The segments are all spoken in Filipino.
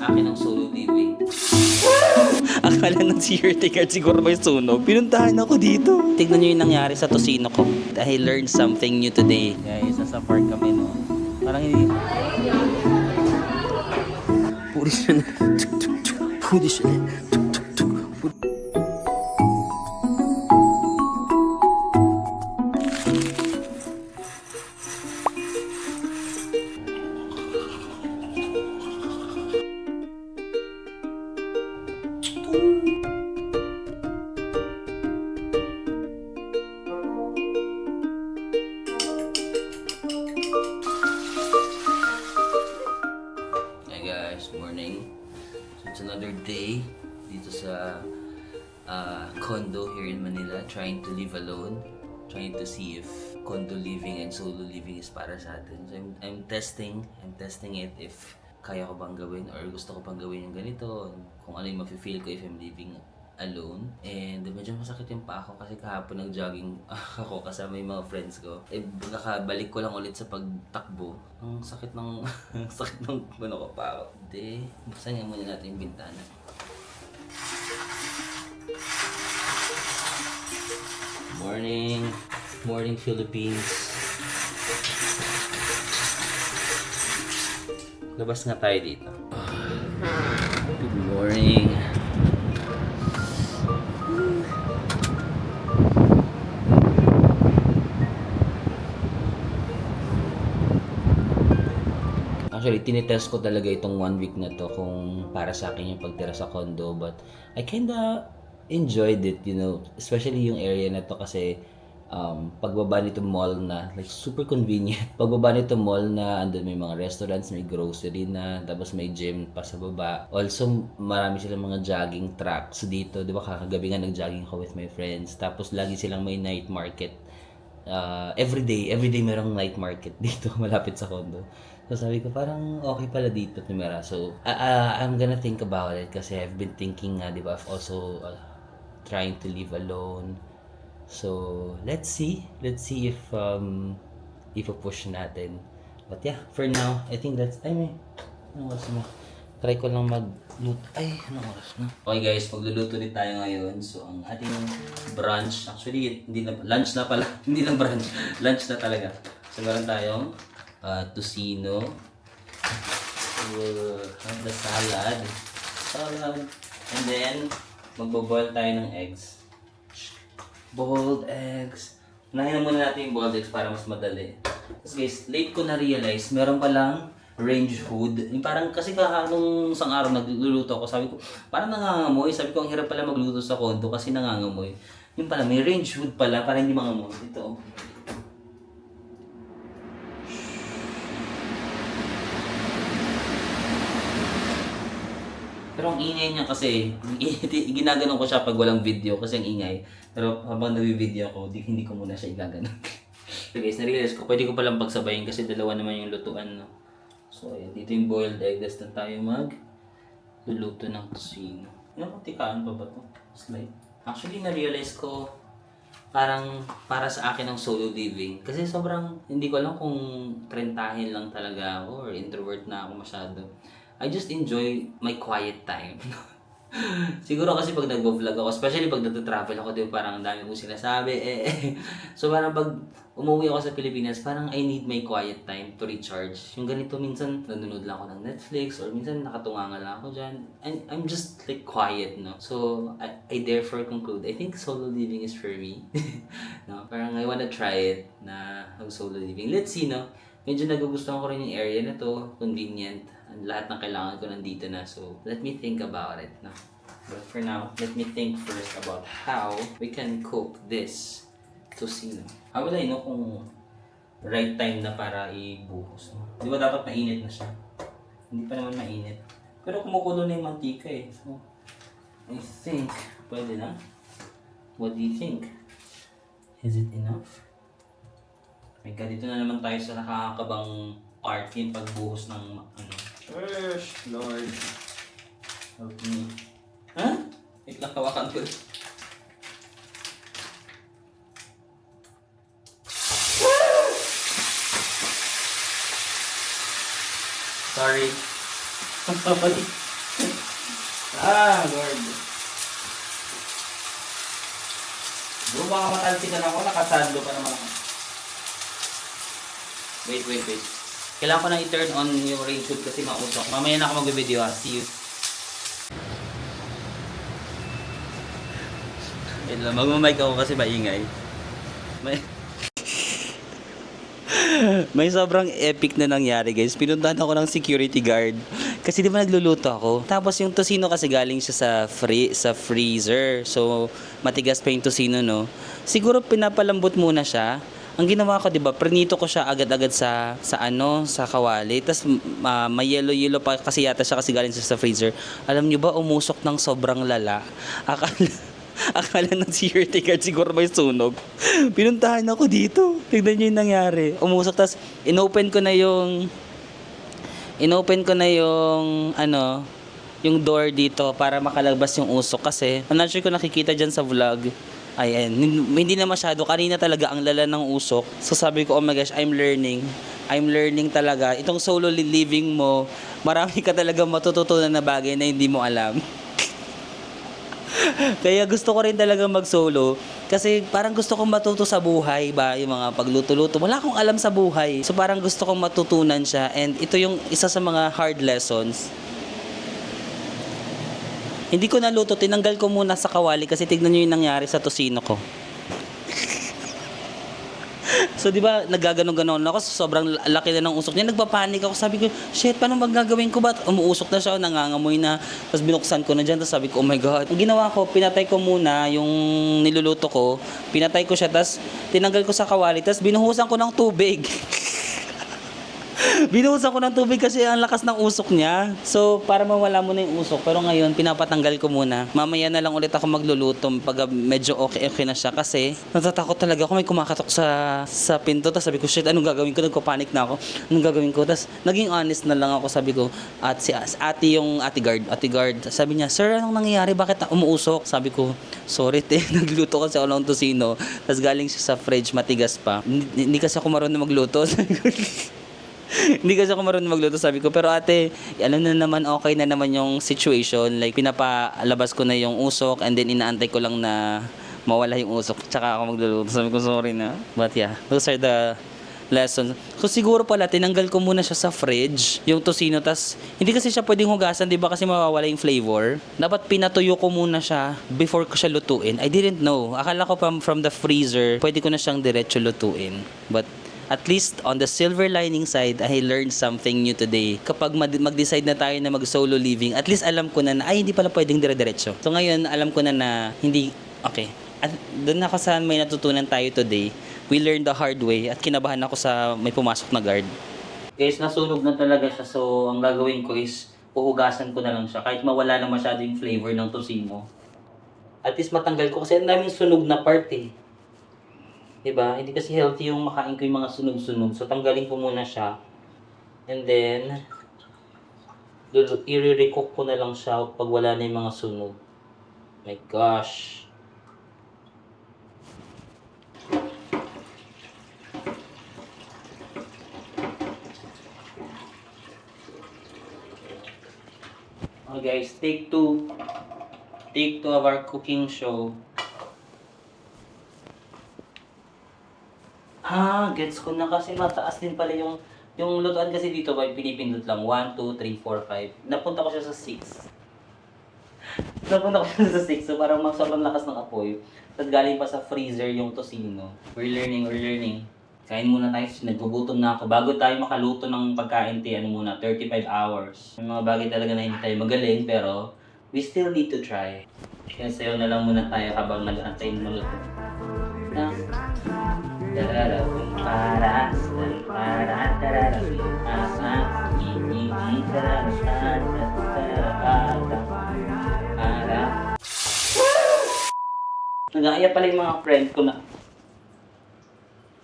akin ang solo living. Akala ng security guard siguro may sunog. Pinuntahan ako dito. Tignan nyo yung nangyari sa tosino ko. I learned something new today. Guys, nasa park kami, no? Parang hindi... Puri siya na. Puri siya na. Hey guys, morning. So it's another day dito sa condo here in Manila, trying to live alone, trying to see if condo living and solo living is para sa atin. So I'm testing it if kaya ko bang gawin or gusto ko bang gawin yung ganito, kung ano yung mafe-feel ko if I'm living alone. And medyo masakit yung paa ko kasi kahapon nag-jogging ako kasama yung mga friends ko. Eh, kakabalik ko lang ulit sa pagtakbo. Ang sakit ng sakit ng ko pa ako. Hindi, buksan nga muna natin yung bintana. Morning Philippines. Labas nga tayo dito. Good morning. Actually, tinitest ko talaga itong 1 week na to kung para sa akin yung pagtira sa condo, but I kinda enjoyed it, you know, especially yung area na to kasi pagbaba nito mall na, like super convenient. Pagbaba nito mall na andun may mga restaurants, may grocery na, tapos may gym pa sa baba. Also, marami silang mga jogging tracks dito, di ba kakagabi nga nag-jogging ako with my friends. Tapos lagi silang may night market. Everyday merong night market dito malapit sa condo. So sabi ko parang okay pala dito tumira. So I'm gonna think about it kasi I've been thinking di ba, I've also trying to live alone. So let's see if push natin. But yeah, for now I think that's anong oras mo? Try ko lang magluto. Ay, anong oras na? Okay guys, magluluto din tayo ngayon. So ang ating brunch, actually hindi na lunch na pala, hindi lang brunch, lunch na talaga. So meron tayong tocino. We'll have the salad. And then magbo-boil tayo ng eggs. Boiled eggs. Unahin na muna natin yung boiled eggs para mas madali. Tapos guys, late ko na-realize, meron palang range hood. Yung parang kasi nung isang araw nagluluto ako, sabi ko, parang nangangamoy. Sabi ko, ang hirap pala magluto sa condo kasi nangangamoy. Yung pala, may range hood pala para hindi mangamoy. Ito. Pero ang ingay niya kasi, ginaganon ko siya pag walang video kasi ang ingay. Pero habang nag-video ako, hindi ko muna siya igaganon. So guys, na-realize ko, pwede ko palang pagsabayin kasi dalawa naman yung lutuan, no? So ayan, dito yung boiled egg. That's na tayo luluto ng tocino. Yung tikaan pa ba ito? Slide. Actually, na-realize ko, parang para sa akin ang solo living. Kasi sobrang, hindi ko alam kung trentahin lang talaga ako or introvert na ako masyado. I just enjoy my quiet time. Siguro kasi pag nag-vlog ako, especially pag nag-travel ako, diba, parang ang dami kong sinasabi. So parang pag umuwi ako sa Pilipinas, parang I need my quiet time to recharge. Yung ganito, minsan nanonood lang ako ng Netflix or minsan nakatunganga lang ako dyan. And I'm just like quiet, no? So I therefore conclude, I think solo living is for me. No? Parang I wanna try it na solo living. Let's see, no? Medyo nagugustuhan ko rin yung area na to, convenient. Lahat ng kailangan ko nandito na. So, let me think about it. No? But for now, let me think first about how we can cook this tocino. How will I know kung right time na para ibuhos? No? Di ba dapat mainit na siya? Hindi pa naman mainit. Pero kumukulo na yung mantika eh. So, I think, pwede na. What do you think? Is it enough? My God, dito na naman tayo sa nakakabang part yung pagbuhos ng Lord. Help me. Ha? Wait lang, hawakan ko. Sorry. Sorry. Ah, Lord. Bro, baka matalsikan ako. Nakasando pa naman ako. Wait. Kailangan ko na i-turn on yung rain shoot kasi mausok. Mamaya na ako mag-video ha. See you. Wait lang, magmamic ako kasi maingay. May sobrang epic na nangyari guys. Pinuntahan ako ng security guard. Kasi di ba nagluluto ako. Tapos yung tosino kasi galing siya sa freezer. So matigas pa yung tosino no. Siguro pinapalambot muna siya. Ang ginawa ko, 'di ba, prinito ko siya agad-agad sa kawali. Tapos may yellow pa kasi yata siya kasi galing siya sa freezer. Alam niyo ba, umusok ng sobrang lala. Akala ng security guard siguro may sunog. Pinuntahan ako dito. Tignan niyo yung nangyari. Umusok, tapos inopen ko na yung yung door dito para makalabas yung usok kasi I'm not sure kung nakikita dyan sa vlog. Ayan, hindi na masyado. Kanina talaga ang lala ng usok. So sabi ko, oh my gosh, I'm learning talaga. Itong solo living mo, marami ka talaga matututunan na bagay na hindi mo alam. Kaya gusto ko rin talaga mag-solo kasi parang gusto kong matuto sa buhay ba, yung mga pagluto-luto. Wala akong alam sa buhay. So parang gusto kong matutunan siya and ito yung isa sa mga hard lessons. Hindi ko naluto, tinanggal ko muna sa kawali kasi tignan niyo yung nangyari sa tosino ko. So, di ba, naggaganon-ganon ako. Sobrang laki na ng usok niya. Nagpapanik ako. Sabi ko, shit, paano magagawin ko ba? Umuusok na siya, nangangamoy na. Tapos binuksan ko na dyan. Tapos sabi ko, oh my God. Ang ginawa ko, pinatay ko muna yung niluluto ko. Pinatay ko siya. Tapos tinanggal ko sa kawali. Tapos binuhusan ko ng tubig. Binuhusan ko ng tubig kasi ang lakas ng usok niya. So, para mawala mo na yung usok. Pero ngayon, pinapatanggal ko muna. Mamaya na lang ulit ako magluluto pag medyo okay na siya. Kasi, natatakot talaga ako. May kumakatok sa pinto. Tapos sabi ko, shit, anong gagawin ko? Nagpapanik na ako. Anong gagawin ko? Tapos, naging honest na lang ako. Sabi ko, at si ate guard. Sabi niya, sir, anong nangyayari? Bakit umuusok? Sabi ko, sorry te, nagluto kasi ako ng tosino. Tapos galing siya sa fridge, matigas pa. Hindi kasi ako marunong magluto. Hindi kasi ako marunong magluto, sabi ko. Pero ate, alam na naman, okay na naman yung situation. Like, pinapalabas ko na yung usok and then inaantay ko lang na mawala yung usok. Tsaka ako magluluto. Sabi ko, sorry na. But yeah, those are the lessons. So, siguro pala, tinanggal ko muna siya sa fridge, yung tosino. Tas, hindi kasi siya pwedeng hugasan, di ba? Kasi mawawala yung flavor. Dapat pinatuyo ko muna siya before ko siya lutuin. I didn't know. Akala ko from the freezer, pwede ko na siyang diretso lutuin. But, at least on the silver lining side, I learned something new today. Kapag mag-decide na tayo na mag-solo living, at least alam ko na ay, hindi pala pwedeng dire-diretso. So ngayon, alam ko na hindi, okay. At doon ako sa may natutunan tayo today. We learned the hard way at kinabahan ako sa may pumasok na guard. Guys, nasunog na talaga siya. So, ang gagawin ko is, uhugasan ko na lang siya. Kahit mawala na masyado yung flavor ng tosino. At least matanggal ko kasi ang daming sunog na part eh. Diba? Hindi kasi healthy yung makain ko yung mga sunog-sunog. So, tanggalin ko muna siya. And then, i-recook ko na lang siya pag wala na yung mga sunog. My gosh. Okay guys, take two. Take two of our cooking show. Gets ko na kasi mataas din pala yung lutuan kasi dito ba pinipindot lang 1, 2, 3, 4, 5. Napunta ko siya sa 6. Napunta ko siya sa 6. So parang sobrang lakas ng apoy. Tapos galing pa sa freezer yung tosino. We're learning. Kain muna tayo. Naggugutom na ako. Bago tayo makaluto ng pagkain, 35 hours. May mga bagay talaga na hindi tayo magaling pero we still need to try. Kaya sayo na lang muna tayo habang nag-antay ng maluto. Nag-aaya pala yung mga friend ko na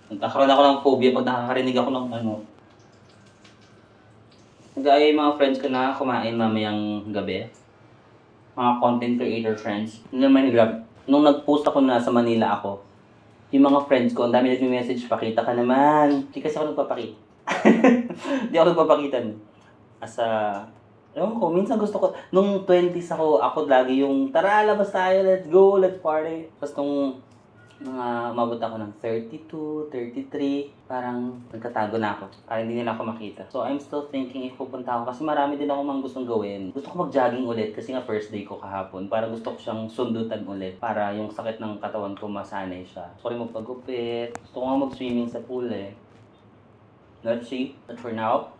nagkakaroon ako ng phobia pag nakakarinig ako ng ano. Nag-aaya yung mga friends ko na kumain mamayang gabi. Mga content creator friends. Nung nag-post ako na sa Manila ako, yung mga friends ko, ang dami nag-message, pakita ka naman. Hindi kasi ako nagpapakita. Hindi ako nagpapakita. Ewan ko, minsan gusto ko, nung 20s ako lagi yung, tara, labas tayo, let's go, let's party. Tapos nung mga umabot ako ng 32, 33, parang nagtatago na ako. Parang hindi nila ako makita. So I'm still thinking if pupunta ako kasi marami din ako mang gustong gawin. Gusto ko mag-jogging ulit kasi nga first day ko kahapon. Parang gusto ko siyang sundutan ulit para yung sakit ng katawan ko masanay siya. Gusto ko rin magpagupit. Gusto ko nga mag-swimming sa pool eh. Let's see. But for now,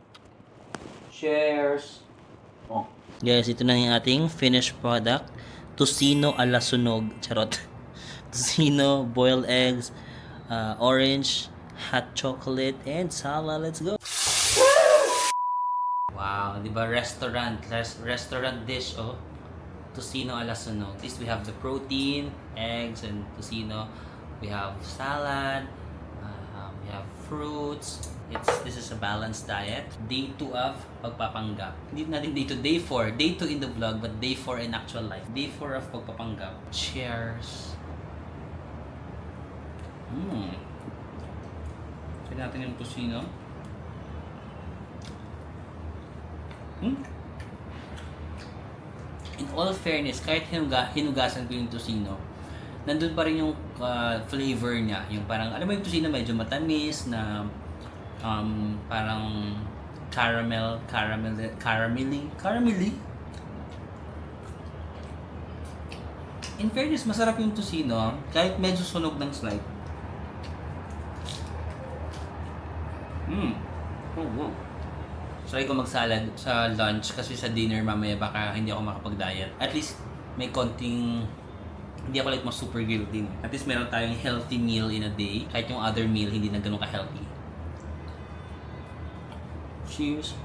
cheers! Oh. Guys, ito na yung ating finished product. Tocino ala sunog. Charot. Tocino, boiled eggs, orange, hot chocolate, and salad. Let's go! Wow, di ba? Restaurant dish, oh. Tocino ala sunog. At least we have the protein, eggs, and tocino. We have salad. We have fruits. This is a balanced diet. Day 2 of pagpapanggap. Hindi natin day 2, day 4. Day 2 in the vlog, but day 4 in actual life. Day 4 of pagpapanggap. Cheers! Try natin yung tocino. In all fairness, kahit hinugasan ko yung tocino, nandun pa rin yung flavor niya. Yung parang, alam mo yung tocino medyo matamis na parang caramelly. In fairness, masarap yung tocino kahit medyo sunog ng slight. Try ko magsalad sa lunch kasi sa dinner mamaya baka hindi ako makapag-diet. At least may konting hindi ako like super guilty. At least meron tayong healthy meal in a day. Kahit yung other meal hindi na ganun ka-healthy. Cheers!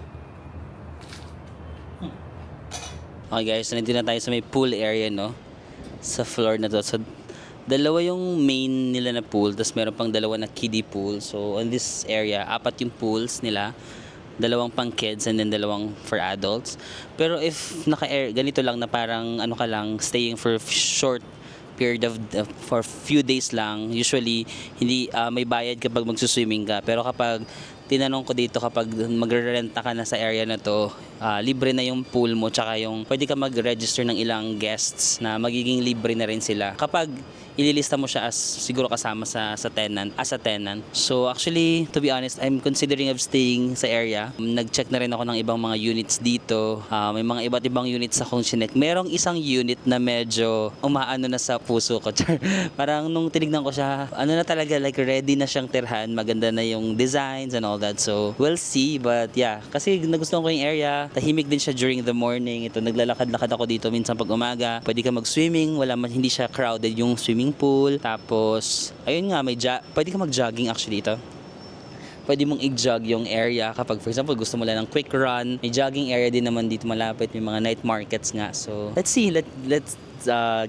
Okay guys, nandito na tayo sa may pool area, no? Sa floor na to. So, dalawa yung main nila na pool, tapos meron pang dalawa na kiddie pool. So, on this area, 4 yung pools nila. Dalawang pang kids and then dalawang for adults. Pero if ganito lang na parang ano ka lang, staying for short period of for few days lang, usually hindi may bayad kapag magsuswimming ka. Pero kapag tinanong ko dito, kapag magre-renta ka na sa area na to, libre na yung pool mo, tsaka yung pwede ka mag-register ng ilang guests na magiging libre na rin sila kapag ililista mo siya as siguro kasama sa tenant, as a tenant. So actually, to be honest, I'm considering of staying sa area. Nag-check na rin ako ng ibang mga units dito. May mga iba't ibang units akong chinek. Merong isang unit na medyo umaano na sa puso ko. Parang nung tinignan ko siya, ano na talaga, like ready na siyang tirhan. Maganda na yung designs and all that. So we'll see, but yeah, kasi nagustuhan ko yung area. Tahimik din siya during the morning. Ito, naglalakad-lakad ako dito minsan pag umaga. Pwede ka mag-swimming, hindi siya crowded yung swimming pool. Tapos, ayun nga, pwede ka mag-jogging actually ito. Pwede mong i-jog yung area kapag for example gusto mo lang ng quick run. May jogging area din naman dito malapit, may mga night markets nga. So, let's see, let's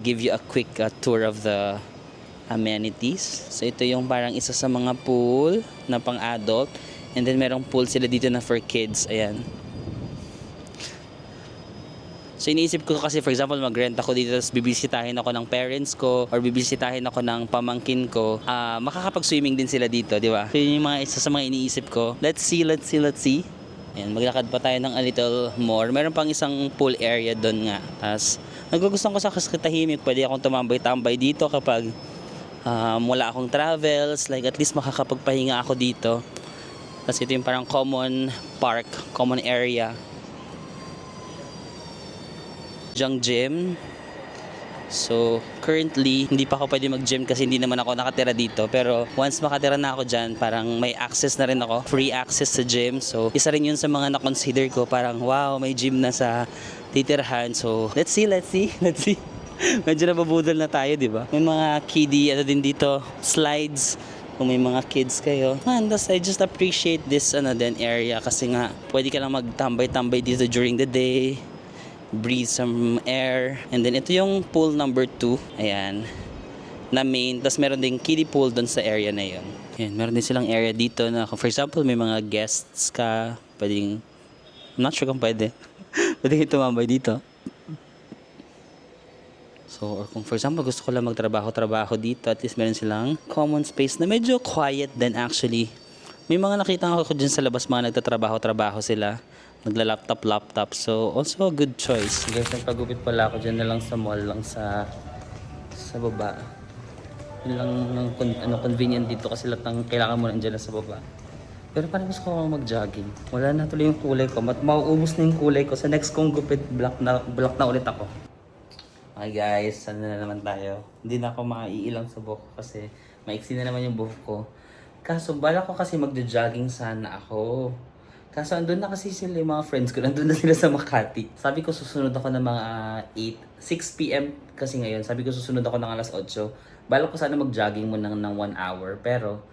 give you a quick tour of the amenities. So, ito yung parang isa sa mga pool na pang-adult. And then, merong pool sila dito na for kids. Ayan. So iniisip ko kasi for example mag-rent ako dito tapos bibisitahin ako ng parents ko or bibisitahin ako ng pamangkin ko, makakapag-swimming din sila dito, di ba? So yun yung isa sa mga iniisip ko. Let's see. Ayan, maglakad pa tayo ng a little more. Meron pang isang pool area doon nga. Tapos nagugustuhan ko sa tahimik, pwede akong tumambay-tambay dito kapag wala akong travels, like at least makakapagpahinga ako dito. Tapos ito yung parang common park, common area. Jang gym. So, currently, hindi pa ako pwede mag-gym kasi hindi naman ako nakatira dito. Pero, once makatira na ako dyan, parang may access na rin ako. Free access sa gym. So, isa rin yun sa mga na-consider ko. Parang, wow, may gym na sa titirhan. So, let's see. Medyo nababudol na tayo, di ba? May mga kiddie, din dito, slides. Kung may mga kids kayo. Man, I just appreciate this area kasi nga, pwede ka lang magtambay-tambay dito during the day. Breathe some air. And then ito yung pool number 2. Ayan. Na main. Tapos meron din kiddie pool doon sa area na yun. Ayan. Meron din silang area dito na for example may mga guests ka. Pwedeng, I'm not sure kung pwede. Pwedeng tumambay dito. So, or kung for example gusto ko lang magtrabaho dito, at least meron silang common space na medyo quiet din actually. May mga nakita ko dyan sa labas, mga nagtatrabaho sila. Nagla-laptop. So, also a good choice. Guys, nagpagupit pala ako dyan na lang sa mall lang sa baba. Yun lang ang convenient dito kasi lahat ng kailangan mo nandiyan na sa baba. Pero parang gusto ko mag-jogging. Wala na tuloy yung kulay ko. Mauubos na yung kulay ko. Sa next kong gupit, black na ulit ako. Okay guys, sana na naman tayo. Hindi na ako maiilang sa buhok ko kasi maiksi na naman yung buhok ko. Kaso bala ko kasi magjo-jogging sana ako. Kaso andun na kasi sila yung mga friends ko. Andun na sila sa Makati. Sabi ko susunod ako ng mga 6 p.m. kasi ngayon. Sabi ko susunod ako ng alas 8. Bala ko sana mag-jogging muna ng 1 hour. Pero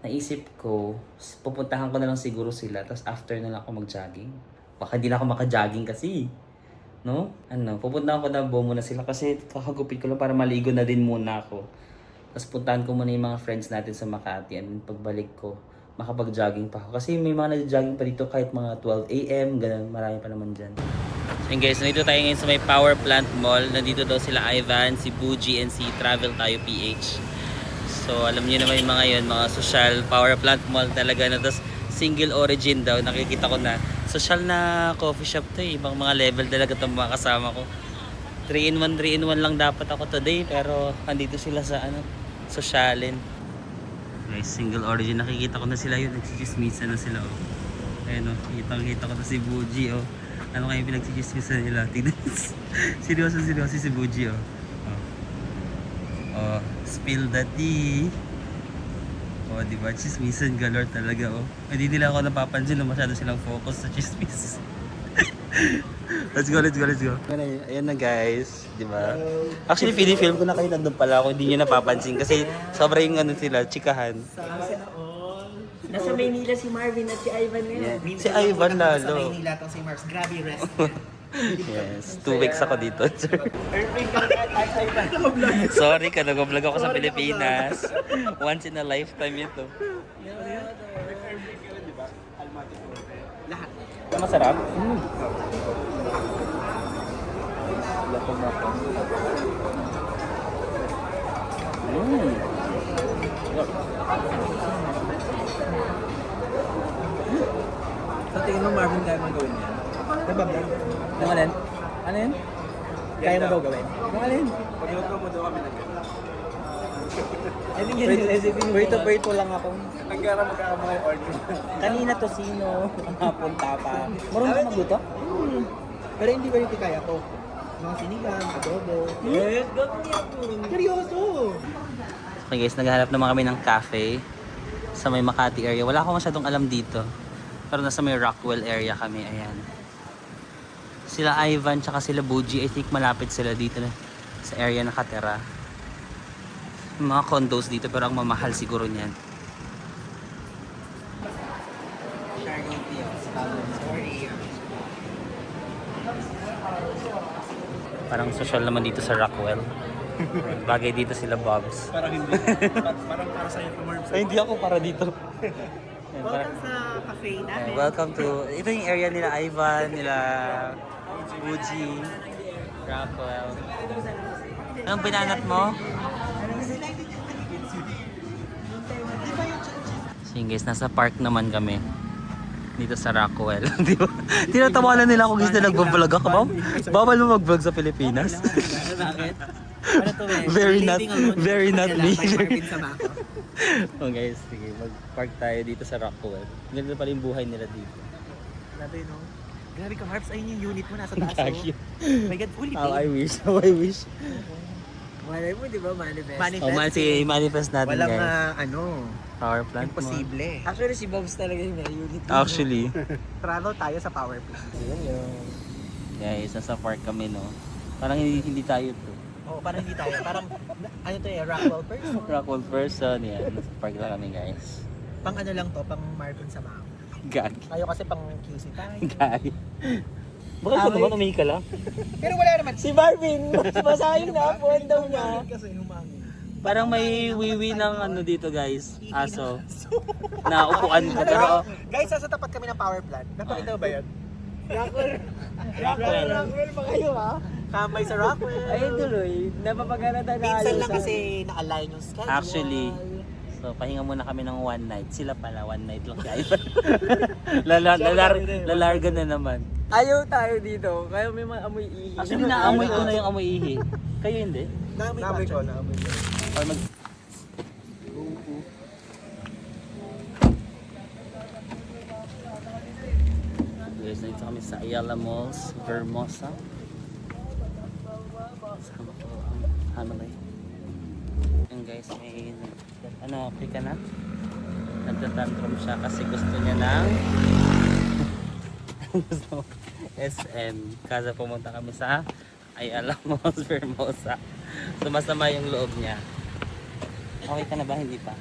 naisip ko, pupuntahan ko na lang siguro sila. Tapos after na lang ako mag-jogging. Baka hindi na ako maka-jogging kasi. No? Pupuntahan ko na muna sila kasi kakagupit ko lang para maligo na din muna ako. Tapos puntahan ko muna yung mga friends natin sa Makati. And pagbalik ko, makapag-jogging pa ako. Kasi may mga nag-jogging pa dito kahit mga 12 a.m. Ganun, marami pa naman dyan. So guys, nandito tayo ngayon sa may Power Plant Mall. Nandito daw sila Ivan, si Buji, and si Travel Tayo PH. So alam niyo naman yung mga yun, mga social Power Plant Mall talaga na. Tapos single origin daw, nakikita ko na. Social na coffee shop to eh. Ibang mga level talaga itong mga kasama ko. 3-in-1 lang dapat ako today. Pero andito sila sa sosyalin. Guys, single origin. Nakikita ko na sila yun. Nagsisismisan na sila, oh. Ayan, oh. Kitang-kita ko na si Buji, oh. Ano kayo pinagsismisan nila? Tignan. seryoso si Buji, oh. Oh, spill the tea. Oh, diba? Chismisan galore talaga, oh. Hindi nila ako napapansin na masyado silang focus sa chismis. Let's go. Ayan na guys, di ba? Actually, film ko na kayo nandun pala ako, hindi nyo napapansin kasi sobrang sila, chikahan. Nasa Maynila si Marvin at si Ivan ngayon. Yeah. Si Ivan lalo. Sa Maynila tong si Mars, grabe rest. Yes, 2 weeks ako dito, sir. Sorry ka, nag-vlog ako sa Pilipinas. Once in a lifetime ito. Lahat. Masarap? Sa tingin mo Marvin, kaya mo gawin yan? Nagbablog? Ano yan? Ano yan? Kaya mo daw gawin? Ano yan? Pagluto mo daw kami Ano yan yung recipe mo? Burrito lang ako. Nagkara magkakama yung order. Kanina tosino, napunta pa. Marunong ka magluto? Pero hindi ko yung kaya ko. Mga sinigang, adobo. Yes, gawin niya po. Seryoso! Okay guys, naghahanap naman kami ng cafe sa may Makati area. Wala akong masyadong alam dito. Pero nasa may Rockwell area kami, ayan. Sila Ivan tsaka sila Buji, I think malapit sila dito na sa area nakatira. Mga condos dito pero ang mamahal siguro niyan. Parang social naman dito sa Rockwell. Bagay dito sila Bobs. Parang hindi. Parang para sa'yo to Marbs. Ay, hindi ako para dito. Welcome sa cafe namin. Welcome to, ito yung area nila Ivan, nila Buji, Rockwell. Anong binanat mo? So yun guys, nasa park naman kami. Dito sa Rockwell. Di ba? Tinatawanan nila ako guys na nagbablog ako. Bawal mo mag-vlog sa Pilipinas. Bakit? Ano to eh? Very not me. Marvin sama ako. Oh guys, sige, mag-park tayo dito sa Rockwell. Ganda pala yung buhay nila dito. Grabe no? Grabe ka Marbs, ayun yung unit mo nasa taas Gagi. oh. My God, fully How paid. I wish. Malay mo, di ba? Manifest. Manifest natin Walang guys. Power plant mo. imposible. Actually, si Bobs talaga yung may unit. Actually. Travel tayo sa power plant. Guys, nasa park kami no. Parang hindi tayo to. Oo, parang hindi tayo. Parang, ano to eh, Rockwell person. Rockwell person, yan. Nasa park lang kami guys. Pang ano lang to, pang Marvin sama ako. Gag. Tayo kasi pang QC tayo. Gag. Bakit ka naman umihi ka lang? Pero wala naman. Si Marvin! Masayang na po daw niya. Kasi humangin. Parang may wiwi ng dito guys. Aso. Na upuan ko. Pero Guys, sa tapat kami ng power plant. Napakita mo ba yun? Rockwell. Rockwell pa kayo ha? Kambay sa Rockwell. Ay tuloy, napapagana tayo na Minsan ayos lang sa- kasi na-align yung schedule. Actually. So So, pahinga muna kami ng one night. Sila pala, one night lang si Ivan. Lalarga na naman. Ayaw tayo dito, kaya may mga amoy ihi. Actually, naamoy ko na yung amoy ihi. Kayo hindi? Naamoy ko. Or mag... Guys, nandito kami sa Ayala Malls, Vermosa. Sama ko ang family. Yan guys, may... Ano, okay ka na? Nagtatantrum siya kasi gusto niya ng... gusto SM. Kasi pumunta kami sa Ayala Malls, Vermosa. Sumasama yung loob niya. Okay ka na ba? Hindi pa?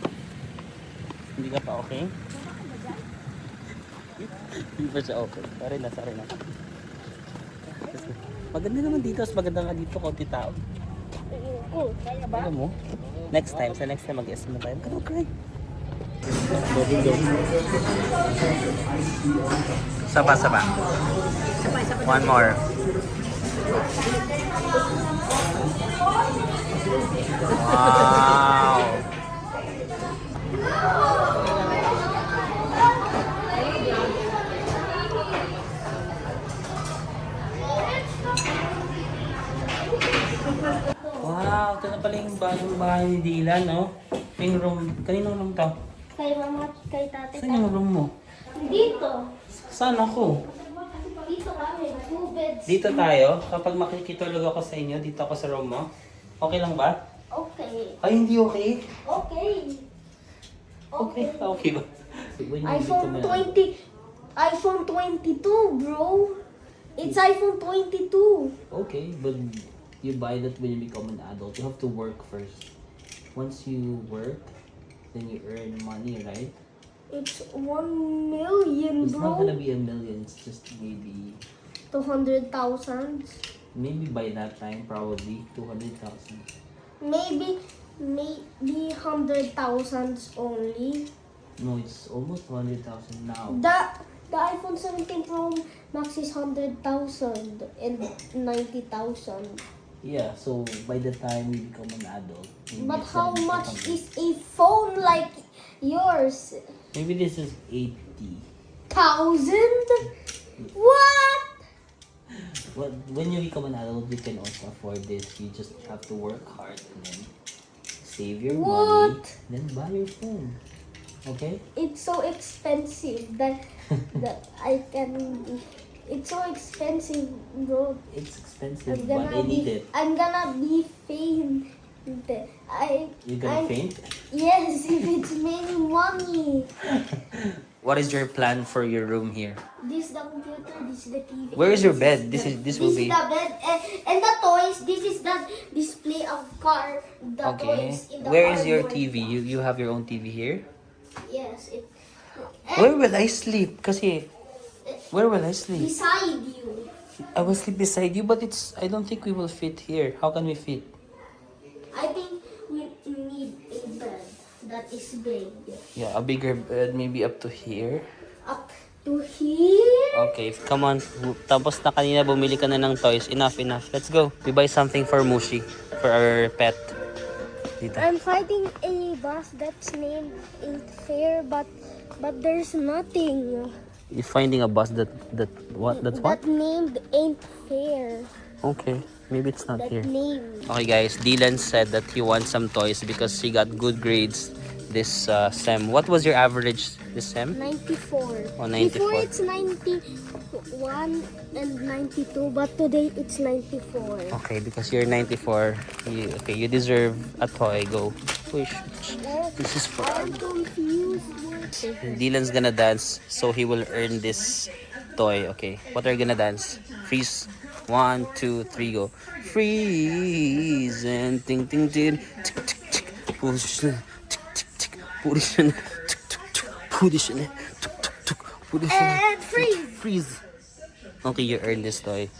Hindi ka pa okay? Hindi pa siya okay. Sorry na. Maganda naman dito. Mas maganda nga dito. Konti tao. Alam mo? Next time. Sa next time mag-SM na tayo. Come on, cry. Sapa. One more. Wow. Wow, ito na pala yung bagong bahay ni Dylan, no? Yung room. Kaninong room to? Kay mama, kay tate. Saan yung room mo? Dito. Saan ako? Dito kami. 2 beds. Dito tayo. Kapag makikitulog ako sa inyo, dito ako sa room mo. Okay lang ba? Okay. Ay, hindi okay. Okay. Okay. Okay ba? iPhone 20. iPhone 22, bro. It's iPhone 22. Okay, but you buy that when you become an adult. You have to work first. Once you work, then you earn money, right? It's 1 million, It's not bro. gonna be a million. It's just maybe 200,000. by that time, probably 200,000. Maybe 100,000 only. No, it's almost 200,000 now. The iPhone 17 Pro Max is 100,000 and 90,000. Yeah, so by the time you become an adult. maybe But it's how 70,000. much is a phone like yours? Maybe this is 80. 1,000? What? Well, when you become an adult, you can also afford this. You just have to work hard and then save your money, What? then buy your phone. Okay? It's so expensive that I can. It's so expensive, bro. It's expensive, but I need it. I'm gonna be faint. You're gonna faint? Yes, if it's many money. What is your plan for your room here? This is the computer. This is the TV. Where is your bed? This will This be. is the bed and the toys. This is the display of car. The Okay. toys in the Where is your cardboard. TV? You have your own TV here? Yes. Where will I sleep? Kasi where will I sleep? Beside you. I will sleep beside you, but I don't think we will fit here. How can we fit? I think we need a bed that is big. Yeah, a bigger bed, maybe up to here. Up to here. Okay, come on. Tapos na kanina bumili ka na ng toys. Enough. Let's go. We buy something for Mushi, for our pet. Dito. I'm fighting a boss that's named Ain't Fair, but there's nothing. You're finding a bus that's what? That named Ain't Fair. Okay, maybe it's not That here. name. Okay guys, Dylan said that he wants some toys because he got good grades this SEM. What was your average this SEM? 94. Oh, 94. Before it's 91 and 92, but today it's 94. Okay, because you're 94, you deserve a toy. Go. Push. This is for I'm confused. Dylan's gonna dance, so he will earn this toy. Okay, what are you gonna dance? Freeze. 1, 2, 3, go. Freeze and ting ting ting. Tick tick tick. Push. Tick tick tick. Push. Tick tick tick. Push. Tick tick tick. Push. And freeze. Freeze. Okay, you earned this toy.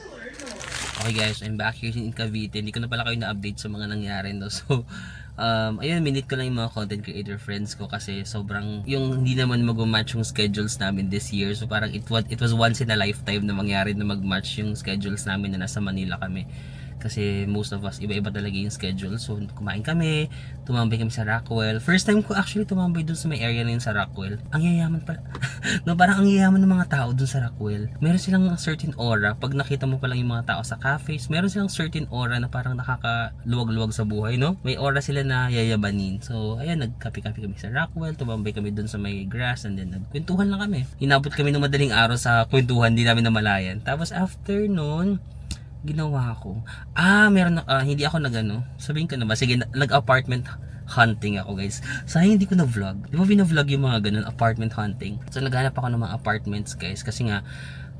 Okay guys, I'm back here in Cavite. Hindi ko na pala kayo na-update sa mga nangyari, no? So, ayun, minute ko lang yung mga content creator friends ko kasi sobrang, yung hindi naman mag-match yung schedules namin this year. So, parang it was once in a lifetime na mangyari na mag-match yung schedules namin na nasa Manila kami. Kasi most of us, iba-iba talaga yung schedule. So, kumain kami, tumambay kami sa Rockwell. First time ko actually tumambay dun sa may area na yun sa Rockwell. Ang yayaman pala. No, parang ang yayaman ng mga tao dun sa Rockwell. Meron silang certain aura. Pag nakita mo pa lang yung mga tao sa cafes, meron silang certain aura na parang nakakaluwag-luwag sa buhay, no? May aura sila na yayabanin. So, ayan, nagkape-kape kami sa Rockwell, tumambay kami dun sa may grass, and then nagkwentuhan lang kami. Inabot kami ng madaling araw sa kwentuhan, di namin namalayan. Tapos after nun, ginawa ko. Meron na, hindi ako nagano. Sabihin ko na ba, sige, nag-apartment hunting ako, guys. Sayang hindi ko na vlog. Di ba bina-vlog yung mga ganun, apartment hunting? So naghanap ako ng mga apartments, guys, kasi nga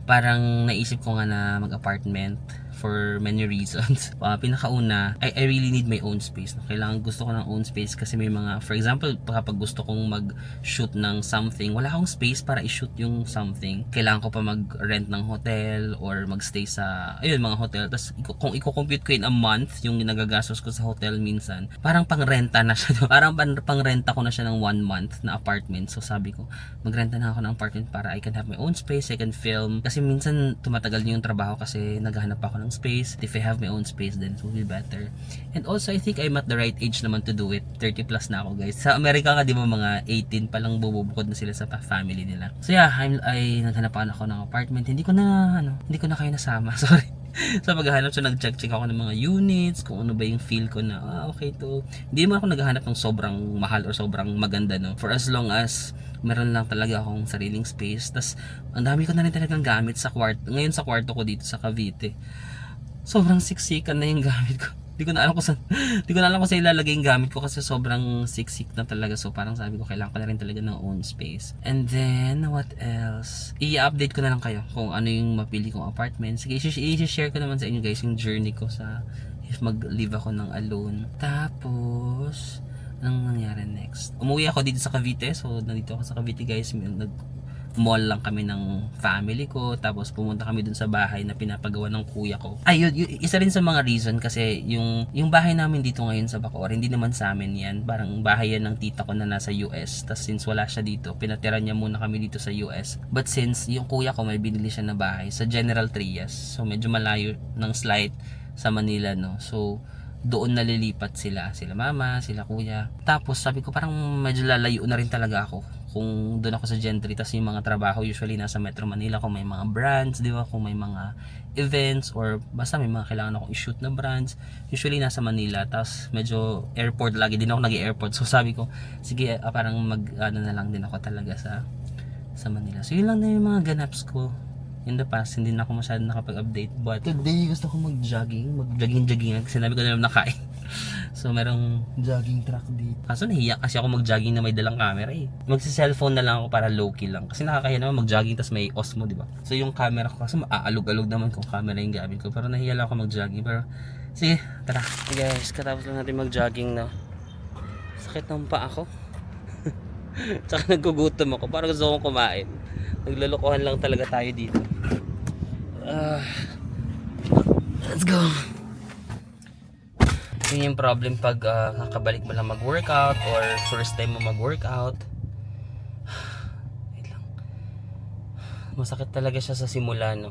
parang naisip ko nga na mag-apartment for many reasons. Pinakauna, I really need my own space. Kailangan, gusto ko ng own space kasi may mga, for example, kapag gusto kong mag-shoot ng something, wala akong space para i-shoot yung something. Kailangan ko pa mag-rent ng hotel or mag-stay sa, ayun, mga hotel. Tapos kung i-compute ko in a month, yung nagagastos ko sa hotel minsan, parang pang-renta na siya. Parang pang-renta ko na siya ng 1 month na apartment. So sabi ko, magrenta na ako ng apartment para I can have my own space, I can film. Kasi minsan tumatagal yung trabaho kasi naghahanap ako ng space. If I have my own space, then it will be better. And also, I think I'm at the right age naman to do it. 30 plus na ako, guys. Sa Amerika nga, di ba, mga 18 pa lang bubukod na sila sa family nila. So yeah, ay naghanap ako ng apartment. Hindi ko na kayo nasama. Sorry. Sa paghahanap, so nag-check ako ng mga units, kung ano ba yung feel ko na, okay to. Hindi naman ako naghahanap ng sobrang mahal or sobrang maganda, no. For as long as meron lang talaga akong sariling space. Tas ang dami ko na rin talagang gamit sa kwarto. Ngayon sa kwarto ko dito sa Cavite, sobrang siksikan na yung gamit ko. Hindi ko na alam kung saan ilalagay yung gamit ko kasi sobrang siksik na talaga. So parang sabi ko, kailangan ko na rin talaga ng own space. And then, what else? I-update ko na lang kayo kung ano yung mapili kong apartment. Sige, i-share ko naman sa inyo, guys, yung journey ko sa if mag-live ako ng alone. Tapos, anong nangyari next? Umuwi ako dito sa Cavite. So, nandito ako sa Cavite, guys. Mall lang kami ng family ko, tapos pumunta kami dun sa bahay na pinapagawa ng kuya ko. Yun, isa rin sa mga reason kasi yung bahay namin dito ngayon sa Bacoor, hindi naman sa amin yan. Parang bahay yan ng tita ko na nasa US. Tapos since wala siya dito, pinatira niya muna kami dito sa US. But since yung kuya ko may binili siya na bahay sa General Trias, so medyo malayo ng slight sa Manila, no. So doon nalilipat sila mama, sila kuya. Tapos sabi ko parang medyo lalayo na rin talaga ako kung doon ako sa Gentry. Tapos yung mga trabaho usually nasa Metro Manila, kung may mga brands, di ba, kung may mga events or basta may mga kailangan akong i-shoot na brands, usually nasa Manila. Tapos medyo airport, lagi din ako nag-airport. So sabi ko, sige, parang na lang din ako talaga sa Manila. So yun lang na yung mga ganaps ko in the past. Hindi na ako masyadong nakapag-update, but today gusto ko mag-jogging kasi sinabi ko na naman nakain. So merong jogging track dito. Kaso nahiya kasi ako mag-jogging na may dalang camera eh. Magsi-cellphone na lang ako para low-key lang. Kasi nakakahiya naman mag-jogging tas may Osmo, di ba? So yung camera ko kasi maaalog-alog naman kung camera yung gamit ko. Pero nahiya lang ako mag-jogging. Pero sige, tara. Hey guys, katapos lang natin mag-jogging na. Sakit ng paa ko. Tsaka naggugutom ako. Parang gusto kong kumain. Naglulukohan lang talaga tayo dito. Let's go. Yun yung problem pag kakabalik mo lang mag-workout or first time mo mag-workout. Wait lang. Masakit talaga siya sa simula, no.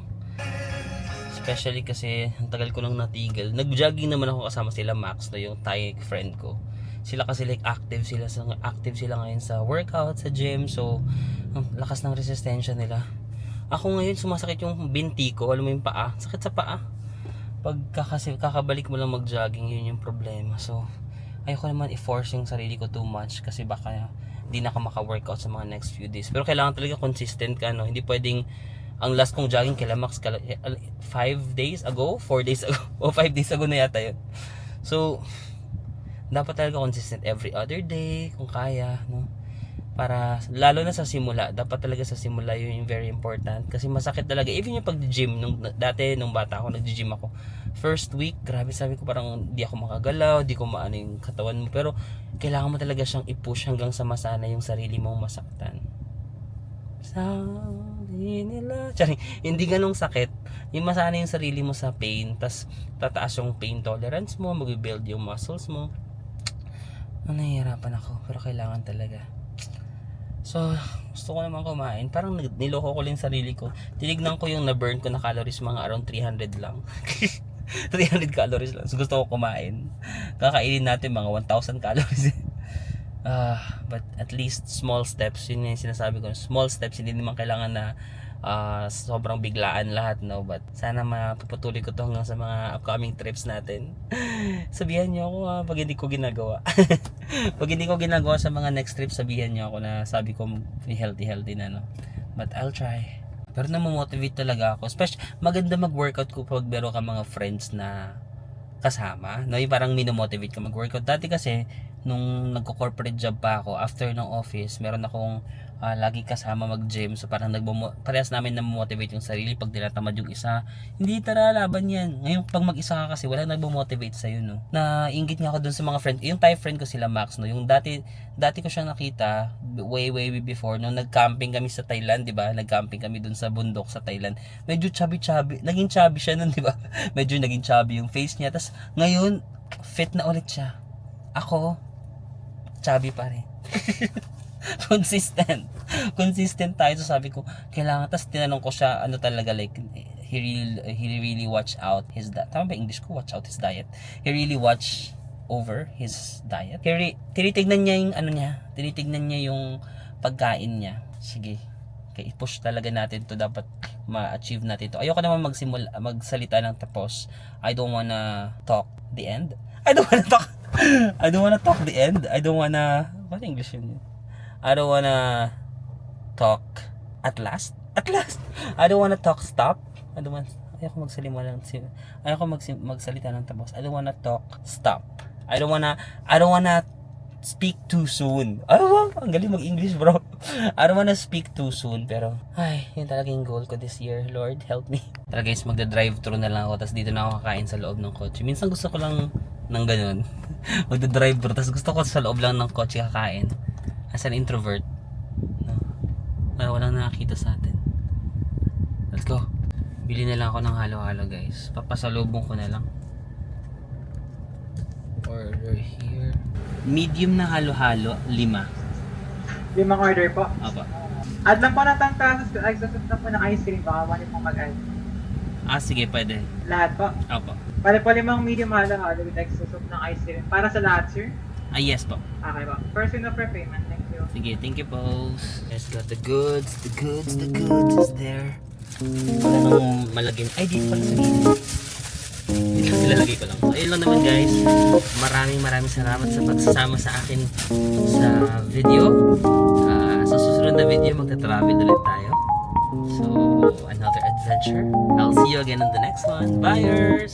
Especially kasi ang tagal ko nang natigil. Nag-jogging naman ako kasama sila Max, no, yung Thai friend ko. Sila kasi like active sila ngayon sa workout, sa gym. So ang lakas ng resistensya nila. Ako ngayon sumasakit yung binti ko, alam mo yung paa, sakit sa paa. Pag kakabalik mo lang mag-jogging, yun yung problema. So ayoko naman i-force yung sarili ko too much kasi baka hindi na ako maka-workout sa mga next few days. Pero kailangan talaga consistent ka, no? Hindi pwedeng ang last kong jogging kila Max 4 days ago o 5 days ago na yata yun. So dapat talaga consistent every other day kung kaya, no? Para lalo na sa simula, dapat talaga sa simula yun yung very important kasi masakit talaga. Even yung pag-gym nung bata ako, nag-gym ako. First week, grabe, sabi ko parang di ako makagalaw, di ko maano yung katawan mo, pero kailangan mo talaga siyang i-push hanggang sa masana yung sarili mong masaktan. Sabi nila, hindi ganong sakit. Yung masana yung sarili mo sa pain, tas tataas yung pain tolerance mo, mag-build yung muscles mo. Nahihirapan ako, pero kailangan talaga. So, gusto ko naman kumain. Parang niloko ko lang sarili ko. Tinignan ko yung na-burn ko na calories, mga around 300 lang. 300 calories lang. So, gusto ko kumain. Kakainin natin mga 1,000 calories. But at least small steps. Yun yung sinasabi ko. Small steps. Hindi naman kailangan na sobrang biglaan lahat, no? But sana mapapatuloy ko to hanggang sa mga upcoming trips natin. Sabihan niyo ako pag hindi ko ginagawa. Pag hindi ko ginagawa sa mga next trip, sabihan niyo ako na sabi ko healthy na, no? But I'll try. Pero namomotivate talaga ako. Especially maganda mag-workout ko pag meron ka mga friends na kasama, no? Yung parang minomotivate ka mag-workout. Dati kasi nung nagko-corporate job pa ako, after ng office, meron akong lagi kasama mag-gym. So parang parehas namin na-motivate yung sarili pag tinatamad yung isa. Hindi, tara, laban yan. Ngayon pag mag-isa ka kasi, walang nagmo-motivate sa'yo, no? Nainggit nga ako dun sa mga friend. Yung Thai friend ko sila, Max, no? Yung dati ko siya nakita way before nung nag-camping kami sa Thailand, 'di ba? Nag-camping kami dun sa bundok sa Thailand. Medyo chubby. Naging chubby siya nun, 'di ba? Medyo naging chubby yung face niya. Tapos ngayon, fit na ulit siya. Ako, chubby pa rin. Consistent tayo. So sabi ko, kailangan. Tapos tinanong ko siya, ano talaga, like, he really watch out his diet. Tama ba English ko? Watch out his diet. He really watch over his diet. Tinitignan niya yung ano niya. Tinitignan niya yung pagkain niya. Sige. Okay, i-push talaga natin to. Dapat ma-achieve natin to. Ayoko naman magsalita ng tapos. I don't wanna talk the end. I don't wanna talk the end. What English yun? I don't wanna talk at last. I don't wanna talk stop. Ayoko magsalita ng tapos. I don't wanna talk stop. I don't wanna speak too soon. Ang galing mag-English, bro. I don't wanna speak too soon, pero yun talaga yung goal ko this year. Lord, help me. Tara guys, magda-drive-thru na lang ako, tapos dito na ako kakain sa loob ng kotse. Minsan gusto ko lang ng ganun. Magda-drive-thru, tapos gusto ko sa loob lang ng kotse kakain. As an introvert, no? Para walang nakakita sa atin. Let's go. Bili na lang ako ng halo-halo, guys. Papasalubong ko na lang. Order here. Medium na halo-halo, 5. 5 order po. Apa. Add lang po na tangtasas, exhaust na po ng ice cream. Baka mali pong mag-add. Sige, pwede. Lahat po. Apa. Pwede po 5 medium halo-halo with exhaust ng ice cream. Para sa lahat, sir? Yes po. Okay po. First in offer payment. Thank you. Sige, thank you po. Guys, got the goods is there. Wala nang malagyan. Dito pala sa gilid. Dito nilalagay ko lang. So, ayun lang naman guys. Maraming salamat sa pagsasama sa akin sa video. Sa susunod na video, magta-travel ulit tayo. So, another adventure. I'll see you again on the next one. Bye!